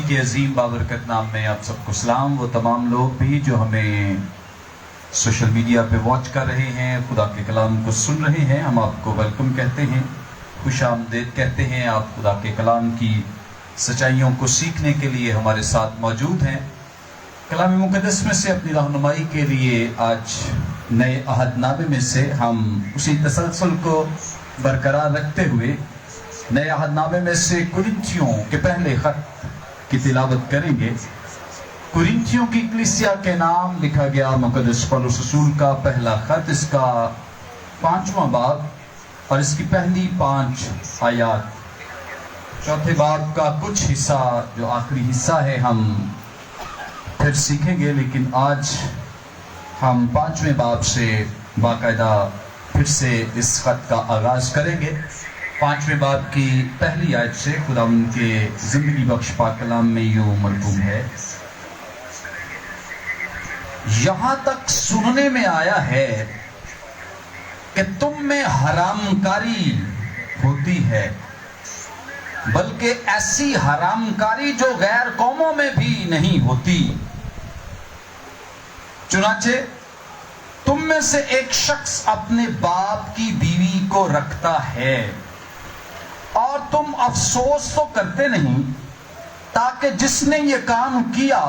کے عظیم بابرکت نام میں آپ سب کو سلام. وہ تمام لوگ بھی جو ہمیں سوشل میڈیا پہ واچ کر رہے ہیں، خدا کے کلام کو سن رہے ہیں، ہم آپ کو ویلکم کہتے ہیں، خوش آمدید کہتے ہیں. آپ خدا کے کلام کی سچائیوں کو سیکھنے کے لیے ہمارے ساتھ موجود ہیں. کلام مقدس میں سے اپنی رہنمائی کے لیے آج نئے عہد نامے میں سے ہم اسی تسلسل کو برقرار رکھتے ہوئے نئے عہد نامے میں سے کرنتھیوں کے پہلے خط کی تلاوت کریں گے. کرنتھیوں کی کلیسیا کے نام لکھا گیا مقدس پولس رسول کا پہلا خط، اس کا 5واں باب اور اس کی پہلی 5 آیات. چوتھے باب کا کچھ حصہ جو آخری حصہ ہے ہم پھر سیکھیں گے، لیکن آج ہم 5ویں باب سے باقاعدہ پھر سے اس خط کا آغاز کریں گے. 5ویں باب کی پہلی آیت سے خدا ان کے زندگی بخش پاک کلام میں یوں مرقوم ہے: یہاں تک سننے میں آیا ہے کہ تم میں حرام کاری ہوتی ہے، بلکہ ایسی حرام کاری جو غیر قوموں میں بھی نہیں ہوتی. چنانچہ تم میں سے ایک شخص اپنے باپ کی بیوی کو رکھتا ہے اور تم افسوس تو کرتے نہیں، تاکہ جس نے یہ کام کیا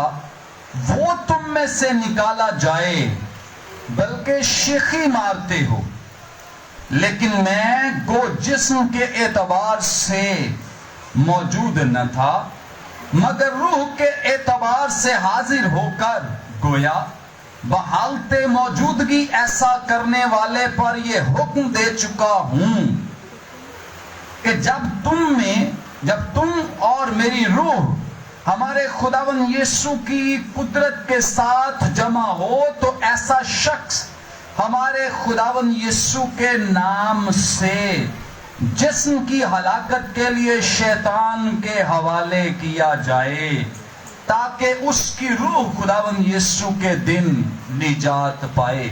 وہ تم میں سے نکالا جائے، بلکہ شیخی مارتے ہو. لیکن میں گو جسم کے اعتبار سے موجود نہ تھا، مگر روح کے اعتبار سے حاضر ہو کر گویا بحالت موجودگی ایسا کرنے والے پر یہ حکم دے چکا ہوں کہ جب تم اور میری روح ہمارے خداوند یسوع کی قدرت کے ساتھ جمع ہو تو ایسا شخص ہمارے خداوند یسوع کے نام سے جسم کی ہلاکت کے لیے شیطان کے حوالے کیا جائے، تاکہ اس کی روح خداوند یسوع کے دن نجات پائے.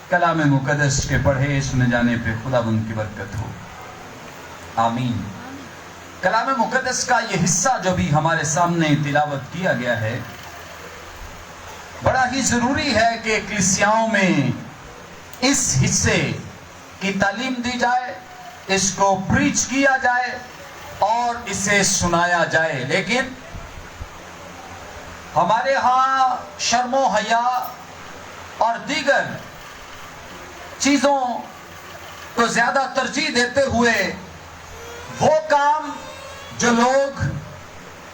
کلام مقدس کے پڑھے سنے جانے پہ خداوند کی برکت ہو، آمین. کلام مقدس کا یہ حصہ جو بھی ہمارے سامنے تلاوت کیا گیا ہے، بڑا ہی ضروری ہے کہ کلیسیاؤں میں اس حصے کی تعلیم دی جائے، اس کو پریچ کیا جائے اور اسے سنایا جائے. لیکن ہمارے ہاں شرم و حیا اور دیگر چیزوں کو زیادہ ترجیح دیتے ہوئے وہ کام جو لوگ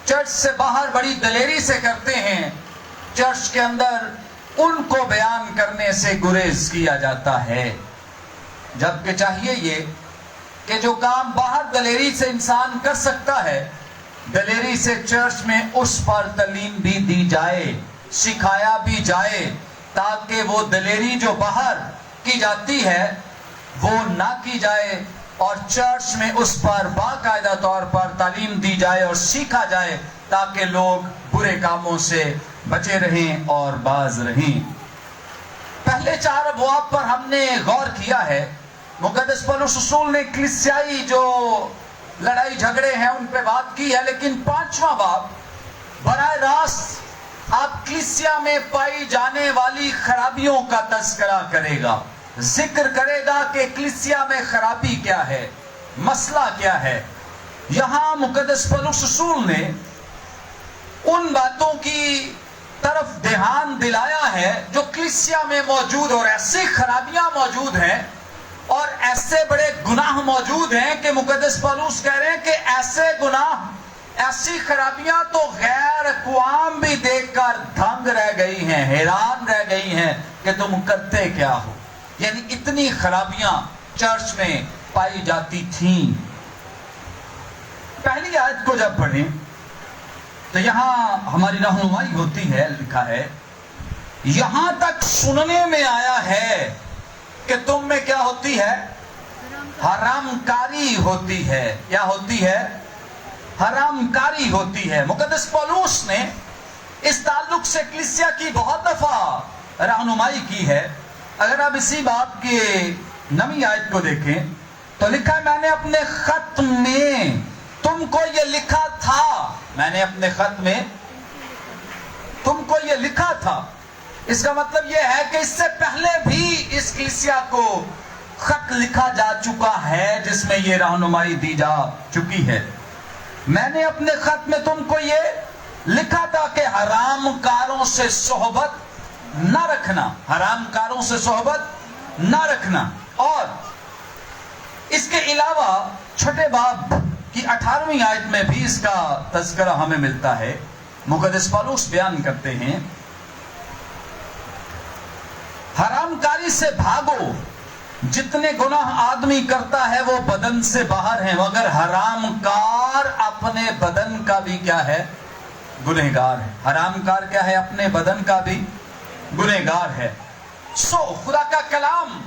چرچ سے باہر بڑی دلیری سے کرتے ہیں، چرچ کے اندر ان کو بیان کرنے سے گریز کیا جاتا ہے. جبکہ چاہیے یہ کہ جو کام باہر دلیری سے انسان کر سکتا ہے، دلیری سے چرچ میں اس پر تعلیم بھی دی جائے، سکھایا بھی جائے، تاکہ وہ دلیری جو باہر کی جاتی ہے وہ نہ کی جائے اور چرچ میں اس پر باقاعدہ طور پر تعلیم دی جائے اور سیکھا جائے، تاکہ لوگ برے کاموں سے بچے رہیں اور باز رہیں. پہلے 4 ابواب پر ہم نے غور کیا ہے. مقدس پولس رسول نے کلیسیائی جو لڑائی جھگڑے ہیں ان پہ بات کی ہے، لیکن 5واں باب براہ راست آپ کلیسیا میں پائی جانے والی خرابیوں کا تذکرہ کرے گا، ذکر کرے گا کہ کلیسیا میں خرابی کیا ہے، مسئلہ کیا ہے. یہاں مقدس پولس رسول نے ان باتوں کی طرف دھیان دلایا ہے جو کلیسیا میں موجود اور ایسی خرابیاں موجود ہیں اور ایسے بڑے گناہ موجود ہیں کہ مقدس پولس کہہ رہے ہیں کہ ایسے گناہ، ایسی خرابیاں تو غیر اقوام بھی دیکھ کر دھنگ رہ گئی ہیں، حیران رہ گئی ہیں کہ تم کرتے کیا ہو. یعنی اتنی خرابیاں چرچ میں پائی جاتی تھیں. پہلی آیت کو جب پڑھیں تو یہاں ہماری رہنمائی ہوتی ہے، لکھا ہے یہاں تک سننے میں آیا ہے کہ تم میں کیا ہوتی ہے؟ حرام کاری ہوتی ہے. کیا ہوتی ہے؟ حرام کاری ہوتی ہے. مقدس پولس نے اس تعلق سے کلیسیا کی بہت دفعہ رہنمائی کی ہے. اگر آپ اسی باب کی 9ویں آیت کو دیکھیں تو لکھا ہے میں نے اپنے خط میں تم کو یہ لکھا تھا. میں نے اپنے خط میں تم کو یہ لکھا تھا. اس کا مطلب یہ ہے کہ اس سے پہلے بھی اس کلیسیا کو خط لکھا جا چکا ہے جس میں یہ رہنمائی دی جا چکی ہے. میں نے اپنے خط میں تم کو یہ لکھا تھا کہ حرام کاروں سے صحبت نہ رکھنا, حرام کاروں سے صحبت نہ رکھنا. اور اس کے علاوہ چھٹے باب کی 18ویں آیت میں بھی اس کا تذکرہ ہمیں ملتا ہے. مقدس پولس بیان کرتے ہیں, حرام کاری سے بھاگو, جتنے گناہ آدمی کرتا ہے وہ بدن سے باہر ہیں, مگر حرام کار اپنے بدن کا بھی کیا ہے, گنہگار ہے. حرام کار کیا ہے, اپنے بدن کا بھی گنہگار ہے. خدا کا کلام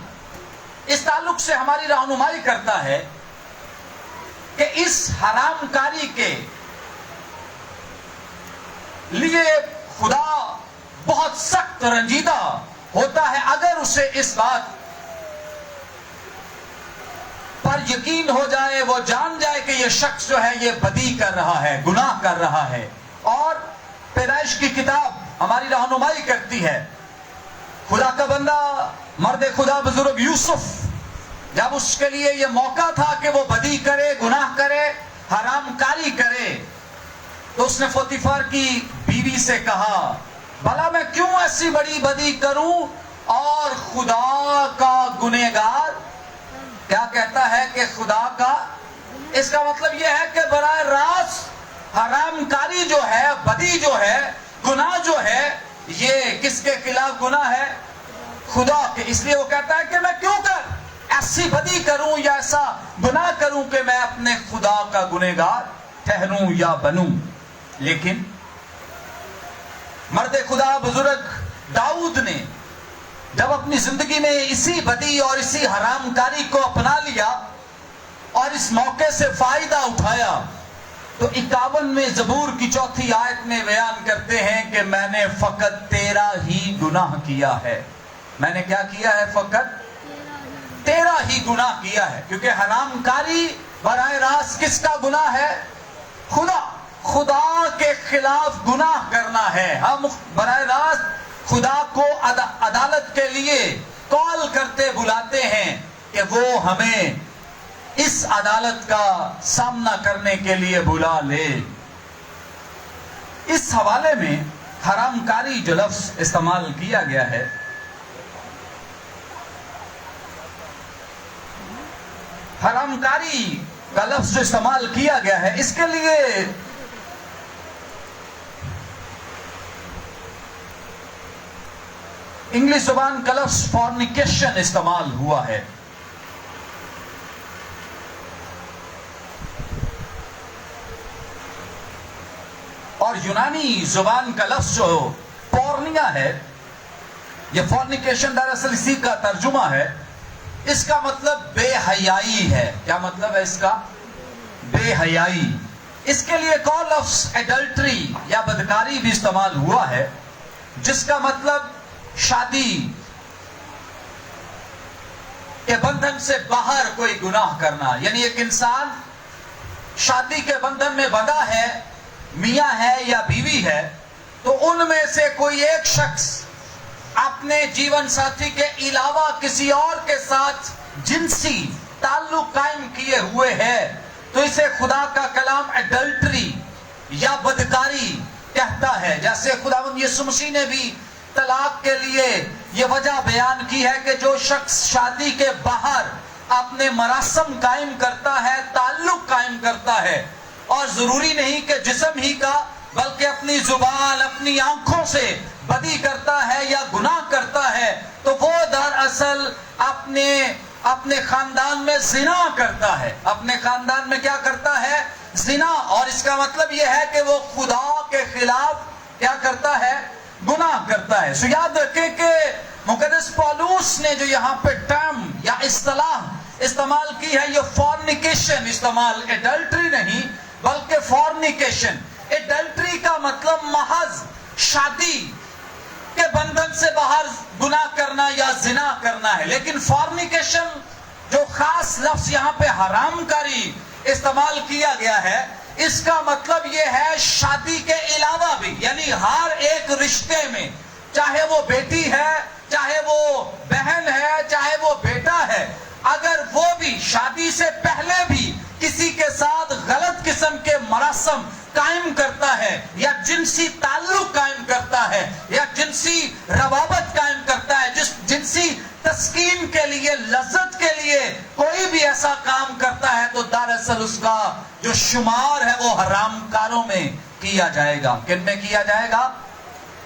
اس تعلق سے ہماری رہنمائی کرتا ہے کہ اس حرام کاری کے لیے خدا بہت سخت رنجیدہ ہوتا ہے اگر اسے اس بات پر یقین ہو جائے, وہ جان جائے کہ یہ شخص جو ہے یہ بدی کر رہا ہے, گناہ کر رہا ہے. اور پیدائش کی کتاب ہماری رہنمائی کرتی ہے, خدا کا بندہ مرد خدا بزرگ یوسف, جب اس کے لیے یہ موقع تھا کہ وہ بدی کرے, گناہ کرے, حرام کاری کرے, تو اس نے پوتیفار کی بیوی سے کہا, بھلا میں کیوں ایسی بڑی بدی کروں اور خدا کا گنہگار. کیا کہتا ہے کہ خدا کا, اس کا مطلب یہ ہے کہ براہ راست حرام کاری جو ہے, بدی جو ہے, گناہ جو ہے, یہ کس کے خلاف گناہ ہے, خدا کے. اس لیے وہ کہتا ہے کہ میں کیوں کر ایسی بدی کروں یا ایسا گناہ کروں کہ میں اپنے خدا کا گنہگار ٹھہروں یا بنوں. لیکن مرد خدا بزرگ داؤد نے جب اپنی زندگی میں اسی بدی اور اسی حرام کاری کو اپنا لیا اور اس موقع سے فائدہ اٹھایا, تو 51 زبور کی 4 آیت میں بیان کرتے ہیں کہ میں نے فقط تیرا ہی گناہ کیا ہے. میں نے کیا کیا ہے, فقط تیرا ہی گناہ کیا ہے. کیونکہ حرام کاری براہ راست کس کا گناہ ہے, خدا کے خلاف گناہ کرنا ہے. ہم براہ راست خدا کو عدالت کے لیے کال کرتے بلاتے ہیں کہ وہ ہمیں اس عدالت کا سامنا کرنے کے لیے بلا لے. اس حوالے میں حرام کاری جو لفظ استعمال کیا گیا ہے, حرام کاری کا لفظ جو استعمال کیا گیا ہے, اس کے لیے انگلش زبان کا لفظ فورنیکیشن استعمال ہوا ہے. اور یونانی زبان کا لفظ جو پورنیا ہے, یہ فورنیکیشن دراصل اسی کا ترجمہ ہے. اس کا مطلب بے حیائی ہے. کیا مطلب ہے اس کا, بے حیائی. اس کے لیے ایک اور لفظ ایڈلٹری یا بدکاری بھی استعمال ہوا ہے, جس کا مطلب شادی کے بندھن سے باہر کوئی گناہ کرنا. یعنی ایک انسان شادی کے بندھن میں بندھا ہے, میاں ہے یا بیوی ہے, تو ان میں سے کوئی ایک شخص اپنے جیون ساتھی کے علاوہ کسی اور کے ساتھ جنسی تعلق قائم کیے ہوئے ہے, تو اسے خدا کا کلام ایڈلٹری یا بدکاری کہتا ہے. جیسے خداوند یسوع مسیح نے بھی طلاق کے لیے یہ وجہ بیان کی ہے کہ جو شخص شادی کے باہر اپنے مراسم قائم کرتا ہے, تعلق قائم کرتا ہے, اور ضروری نہیں کہ جسم ہی کا بلکہ اپنی زبان, اپنی آنکھوں سے بدی کرتا ہے یا گناہ کرتا ہے, تو وہ دراصل اپنے خاندان میں زنا کرتا ہے. اپنے خاندان میں کیا کرتا ہے, زنا. اور اس کا مطلب یہ ہے کہ وہ خدا کے خلاف کیا کرتا ہے, گناہ کرتا ہے. سو یاد رکھیں کہ مقدس پولس نے جو یہاں پہ ٹرم یا اصطلاح استعمال کی ہے, یہ فورنیکیشن استعمال, ایڈلٹری نہیں بلکہ فورنیکیشن. ایڈلٹری کا مطلب محض شادی کے بندھن سے باہر گناہ کرنا یا زنا کرنا ہے. لیکن فورنیکیشن جو خاص لفظ یہاں پہ حرام کاری استعمال کیا گیا ہے, اس کا مطلب یہ ہے شادی کے علاوہ بھی, یعنی یعنی ہر ایک رشتے میں، چاہے وہ بیٹی ہے، چاہے وہ بہن ہے، چاہے وہ بیٹا ہے، اگر وہ بھی شادی سے پہلے بھی کسی کے ساتھ غلط قسم کے مراسم قائم کرتا ہے یا جنسی تعلق قائم کرتا ہے یا جنسی روابط قائم کرتا ہے، جنسی تسکین کے لیے، لذت کے لیے کوئی بھی ایسا کام کرتا ہے، تو دراصل اس کا جو شمار ہے وہ حرام کاروں میں کیا جائے گا۔ کن میں کیا جائے گا؟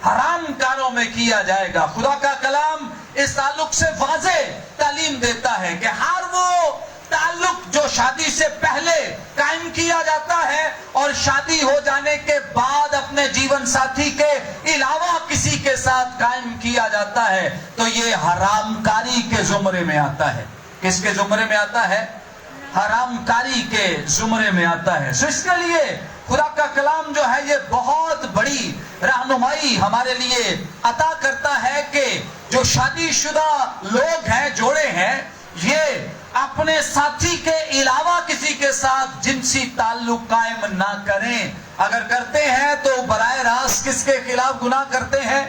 حرام کاروں میں کیا جائے گا۔ خدا کا کلام اس تعلق سے واضح تعلیم دیتا ہے کہ ہر وہ تعلق جو شادی سے پہلے قائم کیا جاتا ہے اور شادی ہو جانے کے بعد اپنے جیون ساتھی کے علاوہ کسی کے ساتھ قائم کیا جاتا ہے، تو یہ حرام کاری کے زمرے میں آتا ہے۔ کس کے زمرے میں آتا ہے؟ حرام کاری کے زمرے میں آتا ہے۔ سو اس کے لیے خدا کا کلام جو ہے یہ بہت بڑی رہنمائی ہمارے لیے عطا کرتا ہے کہ جو شادی شدہ لوگ ہیں، جوڑے ہیں، یہ اپنے ساتھی کے علاوہ کسی کے ساتھ جنسی تعلق قائم نہ کریں۔ اگر کرتے ہیں تو براہ راست کس کے خلاف گناہ کرتے ہیں؟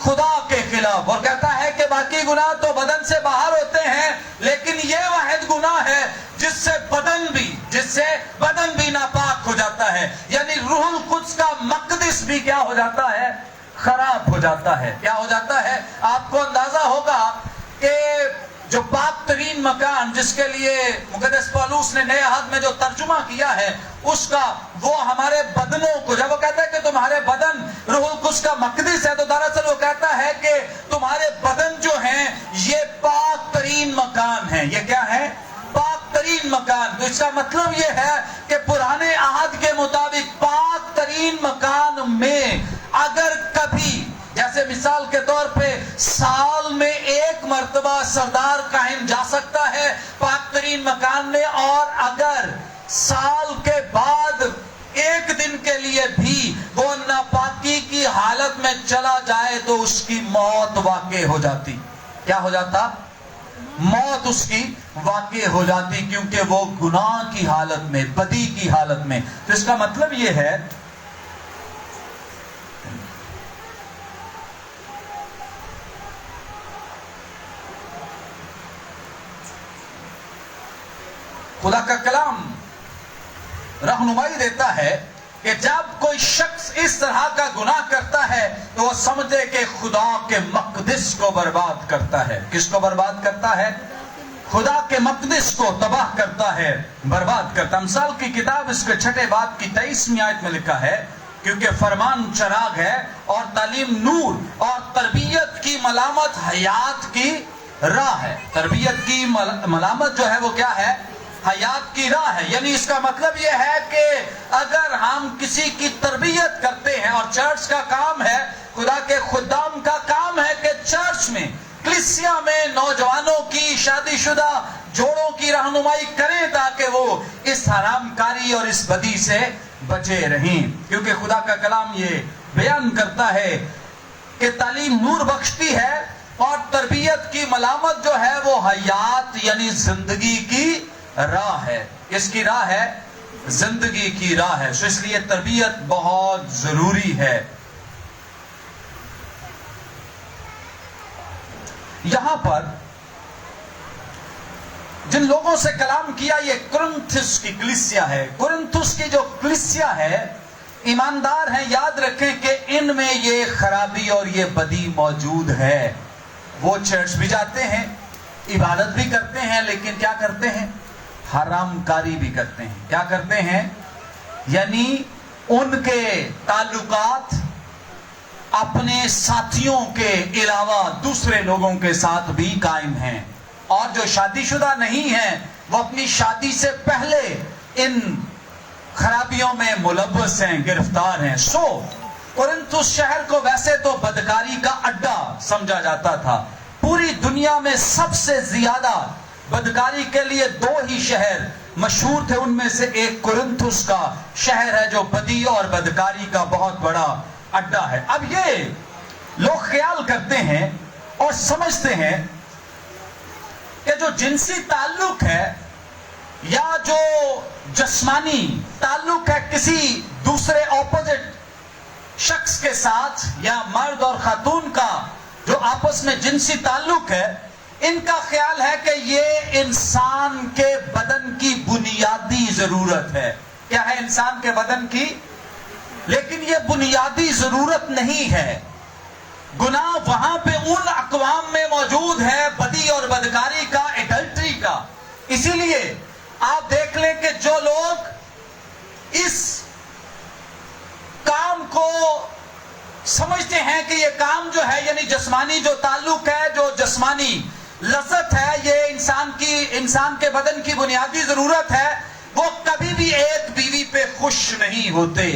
خدا کے خلاف۔ اور کہتا ہے کہ باقی گناہ تو بدن سے باہر ہوتے ہیں، لیکن یہ واحد گناہ ہے جس سے بدن بھی ناپاک ہو جاتا ہے، یعنی روح القدس کا مقدس بھی کیا ہو جاتا ہے؟ خراب ہو جاتا ہے۔ کیا ہو جاتا ہے؟ آپ کو اندازہ ہوگا کہ جو پاک ترین مکان جس کے لیے مقدس پولس نے نئے عہد میں جو ترجمہ کیا ہے اس کا، وہ ہمارے بدنوں کو، جب وہ کہتا ہے کہ تمہارے بدن روح القدس کا مقدس ہے، تو دراصل وہ کہتا ہے کہ تمہارے بدن جو ہیں یہ پاک ترین مکان ہیں۔ یہ کیا ہے؟ پاک ترین مکان۔ تو اس کا مطلب یہ ہے کہ پرانے عہد کے مطابق پاک ترین مکان میں اگر کبھی، جیسے مثال کے طور پہ سال میں ایک مرتبہ سردار کاہن جا سکتا ہے پاک ترین مکان میں، اور اگر سال کے بعد ایک دن کے لیے بھی وہ ناپاکی کی حالت میں چلا جائے تو اس کی موت واقع ہو جاتی۔ کیا ہو جاتا؟ موت اس کی واقع ہو جاتی، کیونکہ وہ گناہ کی حالت میں، بدی کی حالت میں۔ تو اس کا مطلب یہ ہے خدا کا کلام رہنمائی دیتا ہے کہ جب کوئی شخص اس طرح کا گناہ کرتا ہے تو وہ سمجھے کہ خدا کے مقدس کو برباد کرتا ہے۔ کس کو برباد کرتا ہے؟ خدا کے مقدس کو تباہ کرتا ہے، برباد کرتا ہے۔ امثال کی کتاب اس کے 6 باب کی 23ویں آیت میں لکھا ہے، کیونکہ فرمان چراغ ہے اور تعلیم نور، اور تربیت کی ملامت حیات کی راہ ہے۔ تربیت کی ملامت جو ہے وہ کیا ہے؟ حیات کی راہ ہے۔ یعنی اس کا مطلب یہ ہے کہ اگر ہم کسی کی تربیت کرتے ہیں، اور چرچ کا کام ہے، خدا کے خدام کا کام ہے کہ چرچ میں، کلیسیا میں نوجوانوں کی، شادی شدہ جوڑوں کی رہنمائی کریں تاکہ وہ اس حرام کاری اور اس بدی سے بچے رہیں، کیونکہ خدا کا کلام یہ بیان کرتا ہے کہ تعلیم نور بخشتی ہے اور تربیت کی ملامت جو ہے وہ حیات یعنی زندگی کی راہ ہے۔ کس کی راہ ہے؟ زندگی کی راہ ہے۔ سو اس لیے تربیت بہت ضروری ہے۔ یہاں پر جن لوگوں سے کلام کیا یہ کرنتھس کی کلیسیا ہے۔ کرنتھس کی جو کلیسیا ہے ایماندار ہیں، یاد رکھیں کہ ان میں یہ خرابی اور یہ بدی موجود ہے۔ وہ چرچ بھی جاتے ہیں، عبادت بھی کرتے ہیں، لیکن کیا کرتے ہیں؟ حرام کاری بھی کرتے ہیں۔ کیا کرتے ہیں؟ یعنی ان کے تعلقات اپنے ساتھیوں کے علاوہ دوسرے لوگوں کے ساتھ بھی قائم ہیں، اور جو شادی شدہ نہیں ہیں وہ اپنی شادی سے پہلے ان خرابیوں میں ملوث ہیں، گرفتار ہیں۔ سو کرنتھس شہر کو ویسے تو بدکاری کا اڈا سمجھا جاتا تھا۔ پوری دنیا میں سب سے زیادہ بدکاری کے لیے 2 ہی شہر مشہور تھے، ان میں سے ایک کرنتھس کا شہر ہے جو بدی اور بدکاری کا بہت بڑا اڈا ہے۔ اب یہ لوگ خیال کرتے ہیں اور سمجھتے ہیں کہ جو جنسی تعلق ہے یا جو جسمانی تعلق ہے کسی دوسرے اپوزٹ شخص کے ساتھ یا مرد اور خاتون کا جو آپس میں جنسی تعلق ہے، ان کا خیال ہے کہ یہ انسان کے بدن کی بنیادی ضرورت ہے. کیا ہے؟ انسان کے بدن کی. لیکن یہ بنیادی ضرورت نہیں ہے. گناہ وہاں پہ ان اقوام میں موجود ہے بدی اور بدکاری کا، ایڈلٹری کا. اسی لیے آپ دیکھ لیں کہ جو لوگ اس کام کو سمجھتے ہیں کہ یہ کام جو ہے، یعنی جسمانی جو تعلق ہے، جو جسمانی لذت ہے، یہ انسان کے بدن کی بنیادی ضرورت ہے، وہ کبھی بھی ایک بیوی پہ خوش نہیں ہوتے.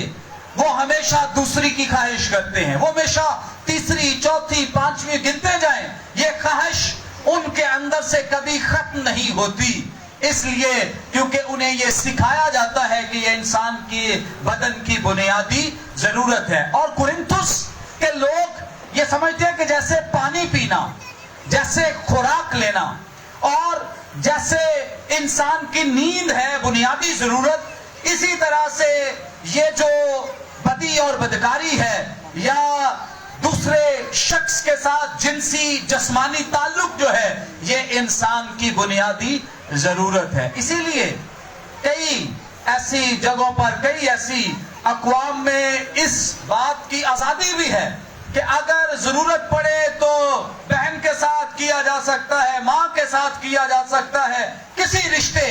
وہ ہمیشہ دوسری کی خواہش کرتے ہیں. وہ ہمیشہ تیسری، چوتھی، پانچویں گنتے جائیں. یہ خواہش ان کے اندر سے کبھی ختم نہیں ہوتی. اس لیے کیونکہ انہیں یہ سکھایا جاتا ہے کہ یہ انسان کی بدن کی بنیادی ضرورت ہے. اور کورنتھس کے لوگ یہ سمجھتے ہیں کہ جیسے پانی پینا، جیسے خوراک لینا، اور جیسے انسان کی نیند ہے بنیادی ضرورت، اسی طرح سے یہ جو بدی اور بدکاری ہے یا دوسرے شخص کے ساتھ جنسی جسمانی تعلق جو ہے، یہ انسان کی بنیادی ضرورت ہے. اسی لیے کئی ایسی جگہوں پر، کئی ایسی اقوام میں اس بات کی آزادی بھی ہے کہ اگر ضرورت پڑے تو بہن کے ساتھ کیا جا سکتا ہے، ماں کے ساتھ کیا جا سکتا ہے، کسی رشتے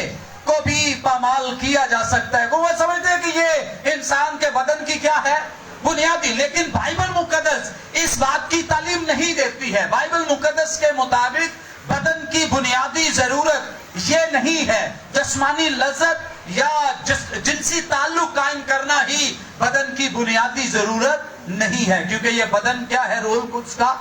کو بھی پامال کیا جا سکتا ہے. وہ سمجھتے ہیں کہ یہ انسان کے بدن کی کیا ہے؟ بنیادی. لیکن بائبل مقدس اس بات کی تعلیم نہیں دیتی ہے. بائبل مقدس کے مطابق بدن کی بنیادی ضرورت یہ نہیں ہے. جسمانی لذت یا جنسی تعلق قائم کرنا ہی بدن کی بنیادی ضرورت نہیں ہے، کیونکہ یہ بدن کیا ہے؟ روح القدس کا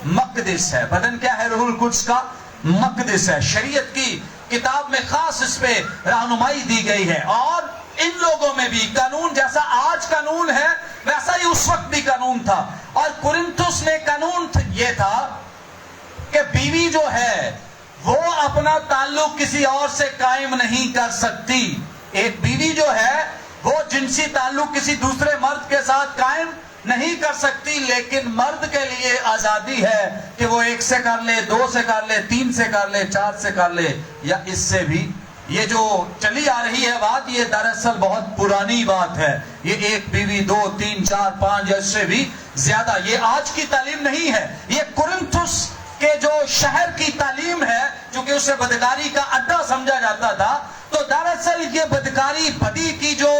مقدس ہے. بدن کیا ہے؟ روح القدس کا مقدس ہے. شریعت کی کتاب میں خاص اس پہ رہنمائی دی گئی ہے. اور ان لوگوں میں بھی قانون جیسا آج قانون ہے ویسا ہی اس وقت بھی قانون تھا. اور کورنتھس میں قانون یہ تھا کہ بیوی جو ہے وہ اپنا تعلق کسی اور سے قائم نہیں کر سکتی. ایک بیوی جو ہے وہ جنسی تعلق کسی دوسرے مرد کے ساتھ قائم نہیں کر سکتی. لیکن مرد کے لیے آزادی ہے کہ وہ ایک سے کر لے، دو سے کر لے، تین سے کر لے، چار سے کر لے، یا اس سے بھی. یہ جو چلی آ رہی ہے بات، یہ دراصل بہت پرانی بات ہے. یہ ایک بیوی، دو، تین، چار، پانچ، اس سے بھی زیادہ. یہ آج کی تعلیم نہیں ہے. یہ کورنتھس کے جو شہر کی تعلیم ہے، چونکہ اسے بدکاری کا اڈا سمجھا جاتا تھا، تو دراصل یہ بدکاری، بدی کی جو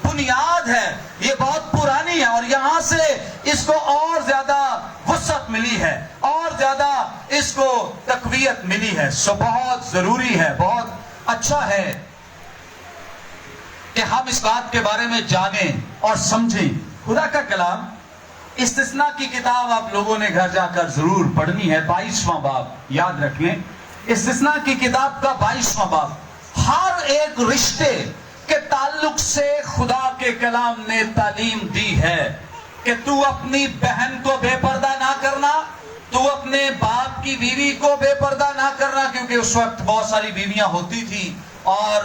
بنیاد ہے یہ بہت پرانی ہے. اور یہاں سے اس کو اور زیادہ وسعت ملی ہے، اور زیادہ اس کو تقویت ملی ہے. سو بہت ضروری ہے، بہت اچھا ہے کہ ہم اس بات کے بارے میں جانیں اور سمجھیں. خدا کا کلام استثناء کی کتاب آپ لوگوں نے گھر جا کر ضرور پڑھنی ہے. 22واں باب یاد رکھ لیں. استثناء کی کتاب کا 22واں باب. ہر ایک رشتے کے تعلق سے خدا کے کلام نے تعلیم دی ہے کہ تو اپنی بہن کو بے پردہ نہ کرنا، تو اپنے باپ کی بیوی کو بے پردہ نہ کرنا، کیونکہ اس وقت بہت ساری بیویاں ہوتی تھی، اور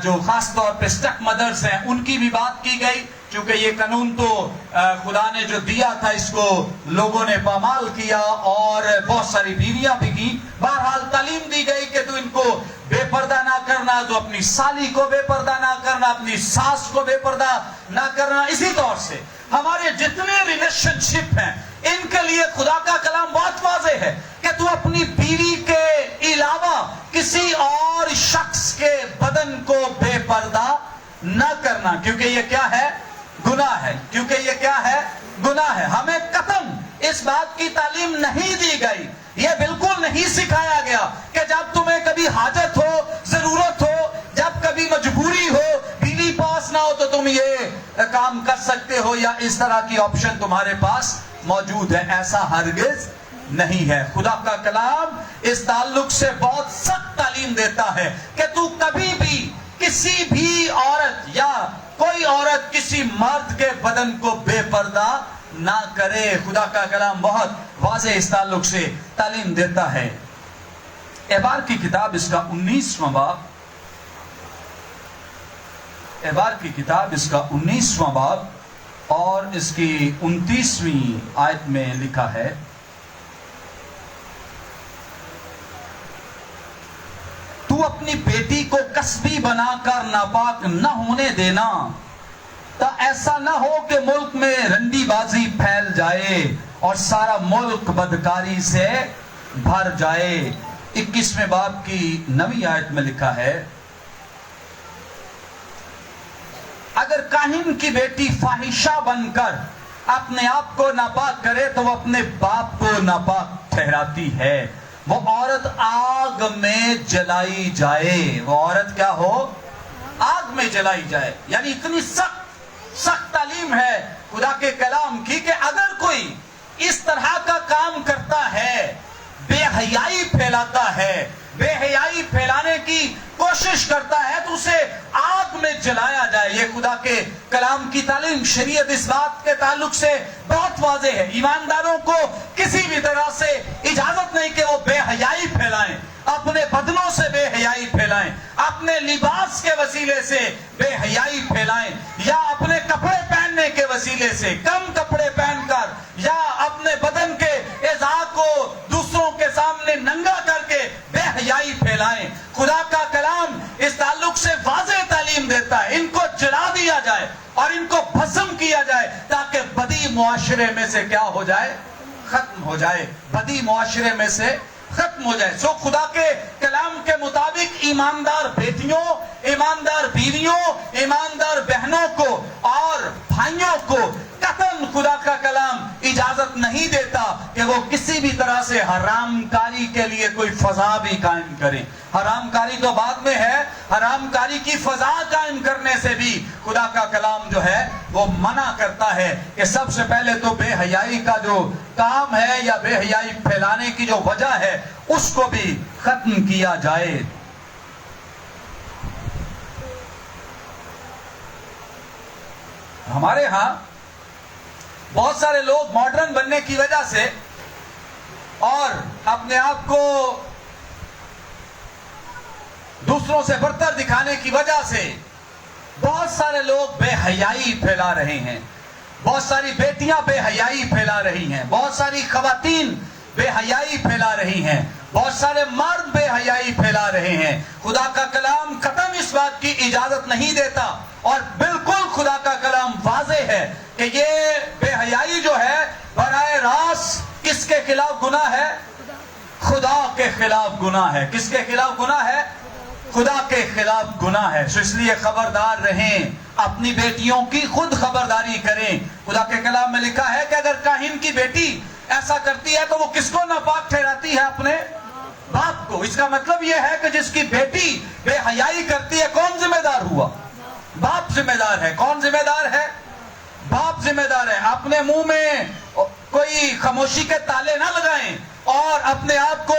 جو خاص طور پہ سٹیپ مدرز ہیں ان کی بھی بات کی گئی. چونکہ یہ قانون تو خدا نے جو دیا تھا اس کو لوگوں نے پامال کیا اور بہت ساری بیویاں بھی کی. بہرحال تعلیم دی گئی کہ تو ان کو بے پردہ نہ کرنا، تو اپنی سالی کو بے پردہ نہ کرنا، اپنی ساس کو بے پردہ نہ کرنا. اسی طور سے ہمارے جتنے ریلیشن شپ ہیں ان کے لیے خدا کا کلام بہت واضح ہے کہ تو اپنی بیوی کے علاوہ کسی اور شخص کے بدن کو بے پردہ نہ کرنا، کیونکہ یہ کیا ہے؟ گناہ ہے. کیونکہ یہ کیا ہے؟ گناہ ہے. ہمیں قطعاً اس بات کی تعلیم نہیں دی گئی، یہ بالکل نہیں سکھایا گیا کہ جب تمہیں کبھی حاجت ہو، ضرورت ہو، جب کبھی مجبوری ہو، بیوی پاس نہ ہو تو تم یہ کام کر سکتے ہو، یا اس طرح کی آپشن تمہارے پاس موجود ہے. ایسا ہرگز نہیں ہے. خدا کا کلام اس تعلق سے بہت سخت تعلیم دیتا ہے کہ تو کبھی بھی کسی بھی عورت یا کوئی عورت کسی مرد کے بدن کو بے پردہ نہ کرے. خدا کا کلام بہت واضح اس تعلق سے تعلیم دیتا ہے. احبار کی کتاب اس کا 19واں باب، احبار کی کتاب اس کا 19واں باب اور اس کی 29ویں آیت میں لکھا ہے، تو اپنی بیٹی کو کسبی بنا کر ناپاک نہ ہونے دینا، تا ایسا نہ ہو کہ ملک میں رندی بازی پھیل جائے اور سارا ملک بدکاری سے بھر جائے۔ 21ویں باب کی 9ویں آیت میں لکھا ہے، اگر کاہن کی بیٹی فاحشہ بن کر اپنے آپ کو ناپاک کرے تو وہ اپنے باپ کو ناپاک ٹھہراتی ہے، وہ عورت آگ میں جلائی جائے۔ وہ عورت کیا ہو؟ آگ میں جلائی جائے۔ یعنی اتنی سخت تعلیم ہے خدا کے کلام کی کہ اگر کوئی اس طرح کا کام کرتا ہے، بے حیائی پھیلاتا ہے، بے حیائی پھیلانے کی کوشش کرتا ہے، تو اسے آگ میں جلایا جائے۔ یہ خدا کے کلام کی تعلیم، شریعت اس بات کے تعلق سے بہت واضح ہے۔ ایمانداروں کو کسی بھی طرح سے اجازت نہیں کہ وہ بے حیائی پھیلائیں، اپنے بدنوں سے بے حیائی پھیلائیں، اپنے لباس کے وسیلے سے بے حیائی پھیلائیں، یا اپنے کپڑے پہننے کے وسیلے سے کم کپڑے پہن کر، یا اپنے بدن کے اعضاء کو دوسروں کے سامنے ننگا کر کے بے حیائی پھیلائیں۔ خدا کا کلام اس تعلق سے واضح تعلیم دیتا ہے، ان کو جلا دیا جائے اور ان کو بھسم کیا جائے تاکہ بدی معاشرے میں سے کیا ہو جائے؟ ختم ہو جائے، بدی معاشرے میں سے ختم ہو جائے۔ سو خدا کے کلام کے مطابق ایماندار بیٹیوں، ایماندار بیویوں، ایماندار بہنوں کو اور بھائیوں کو قطعاً خدا کا کلام اجازت نہیں دیتا کہ وہ کسی بھی طرح سے حرام کاری کے لیے کوئی فضا بھی قائم کریں۔ حرام کاری تو بعد میں ہے، حرام کاری کی فضا قائم کرنے سے بھی خدا کا کلام جو ہے وہ منع کرتا ہے کہ سب سے پہلے تو بے حیائی کا جو کام ہے یا بے حیائی پھیلانے کی جو وجہ ہے اس کو بھی ختم کیا جائے۔ ہمارے ہاں بہت سارے لوگ ماڈرن بننے کی وجہ سے اور اپنے آپ کو دوسروں سے برتر دکھانے کی وجہ سے بہت سارے لوگ بے حیائی پھیلا رہے ہیں، بہت ساری بیٹیاں بے حیائی پھیلا رہی ہیں، بہت ساری خواتین بے حیائی پھیلا رہی ہیں، بہت سارے مرد بے حیائی پھیلا رہے ہیں۔ خدا کا کلام قطعاً اس بات کی اجازت نہیں دیتا، اور بالکل خدا کا کلام واضح ہے کہ یہ بے حیائی جو ہے براہ راست کس کے خلاف گناہ ہے؟ خدا کے خلاف گناہ ہے۔ کس کے خلاف گناہ ہے؟ خدا کے خلاف گناہ ہے۔ سو اس لیے خبردار رہیں، اپنی بیٹیوں کی خود خبرداری کریں۔ خدا کے کلام میں لکھا ہے کہ اگر کاہن کی بیٹی ایسا کرتی ہے تو وہ کس کو ناپاک ٹھہراتی ہے؟ اپنے باپ کو۔ اس کا مطلب یہ ہے کہ جس کی بیٹی بے حیائی کرتی ہے، کون ذمہ دار ہوا؟ باپ ذمہ دار ہے۔ کون ذمہ دار ہے؟ باپ ذمہ دار ہے۔ اپنے منہ میں کوئی خاموشی کے تالے نہ لگائیں اور اپنے آپ کو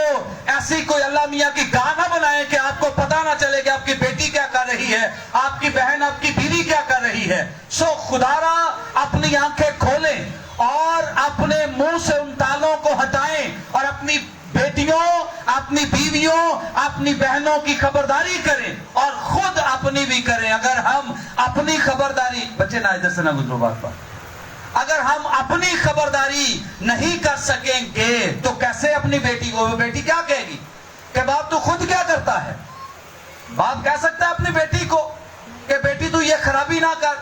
ایسی کوئی اللہ میاں کی گاہ نہ بنائیں کہ آپ کو پتہ نہ چلے کہ آپ کی بیٹی کیا کر رہی ہے، آپ کی بہن، آپ کی بیوی کیا کر رہی ہے۔ سو خدا را اپنی آنکھیں کھولیں اور اپنے منہ سے ان تالوں کو ہٹائیں اور اپنی بیٹیوں، اپنی بیویوں، اپنی بہنوں کی خبرداری کریں اور خود اپنی بھی کریں۔ اگر ہم اپنی خبرداری، بچے نہ ادھر سے نہ گزرو بات بات، اگر ہم اپنی خبرداری نہیں کر سکیں گے تو کیسے اپنی بیٹی کو؟ وہ بیٹی کیا کہے گی کہ باپ تو خود کیا کرتا ہے؟ باپ کہہ سکتا ہے اپنی بیٹی کو کہ بیٹی تو یہ خرابی نہ کر،